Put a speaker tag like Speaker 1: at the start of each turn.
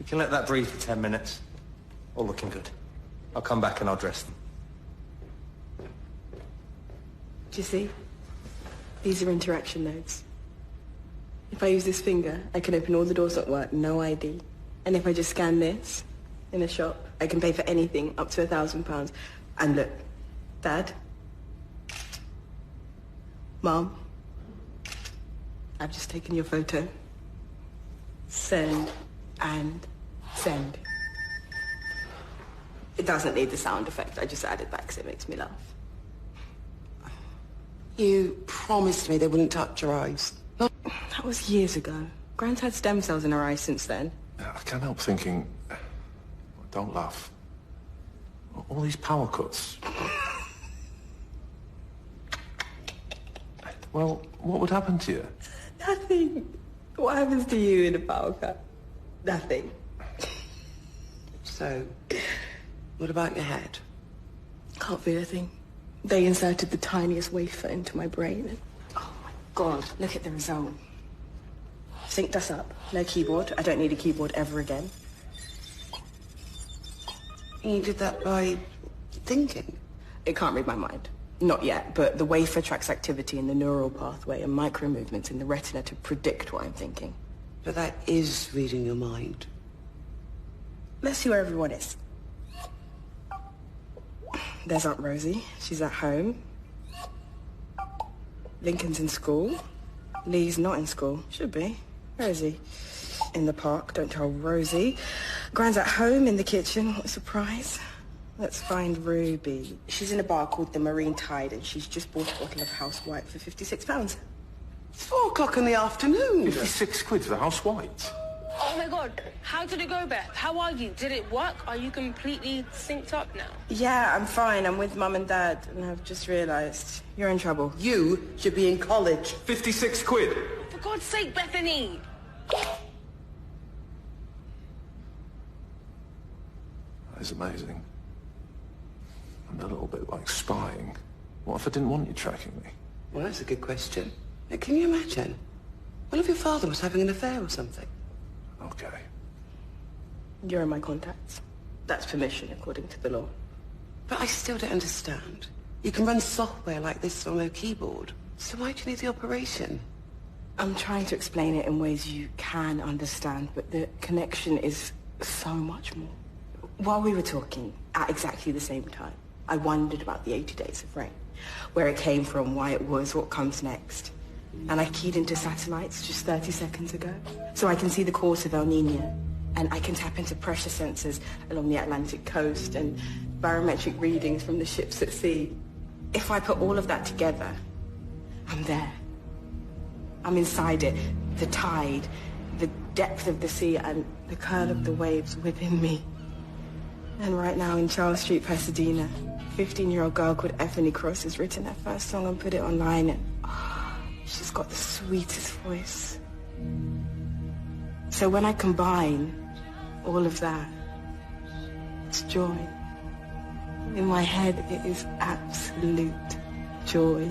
Speaker 1: can let that breathe for 10 minutes. All looking good. I'll come back and I'll dress them.
Speaker 2: Do you see? These are interaction nodes. If I use this finger, I can open all the doors at work, no ID. And if I just scan this in a shop, I can pay for anything up to £1,000. And look, Dad, Mom, I've just taken your photo. Send and send. It doesn't need the sound effect. I just added that because it makes me laugh.
Speaker 3: You promised me they wouldn't touch your eyes.
Speaker 2: That was years ago. Gran's had stem cells in her eyes since then.
Speaker 4: I can't help thinking... Don't laugh. All these power cuts. Well, what would happen to you?
Speaker 2: Nothing. What happens to you in a power cut? Nothing.
Speaker 3: So, what about your head?
Speaker 2: Can't feel a thing. They inserted the tiniest wafer into my brain and... Oh my God, look at the result. Synced us up. No keyboard. I don't need a keyboard ever again.
Speaker 3: You did that by thinking?
Speaker 2: It can't read my mind. Not yet, but the wafer tracks activity in the neural pathway and micro movements in the retina to predict what I'm thinking.
Speaker 3: But that is reading your mind.
Speaker 2: Let's see where everyone is. There's Aunt Rosie. She's at home. Lincoln's in school. Lee's not in school. Should be. Where is he? In the park. Don't tell Rosie. Gran's at home in the kitchen. What a surprise. Let's find Ruby. She's in a bar called the Marine Tide and she's just bought a bottle of house white for £56.
Speaker 3: It's 4 o'clock in the afternoon.
Speaker 4: 56 quid for the house white?
Speaker 5: Oh my God, how did it go, Beth? How are you? Did it work? Are you completely synced up now?
Speaker 2: Yeah, I'm fine. I'm with Mum and Dad and I've just realised you're in trouble.
Speaker 3: You should be in college.
Speaker 4: 56 quid?
Speaker 5: For God's sake, Bethany!
Speaker 4: That is amazing. And a little bit like spying. What if I didn't want you tracking me?
Speaker 3: Well, that's a good question. Now, can you imagine? What if your father was having an affair or something?
Speaker 4: Okay.
Speaker 2: You're in my contacts. That's permission according to the law.
Speaker 3: But I still don't understand. You can run software like this on a keyboard. So why do you need the operation?
Speaker 2: I'm trying to explain it in ways you can understand, but the connection is so much more. While we were talking, at exactly the same time, I wondered about the 80 Days of Rain, where it came from, why it was, what comes next. And I keyed into satellites just 30 seconds ago, so I can see the course of El Nino, and I can tap into pressure sensors along the Atlantic coast and barometric readings from the ships at sea. If I put all of that together, I'm there. I'm inside it, the tide, the depth of the sea, and the curl of the waves within me. And right now in Charles Street, Pasadena, a 15-year-old girl called Effany Cross has written her first song and put it online, and she's got the sweetest voice. So when I combine all of that, it's joy. In my head, it is absolute joy.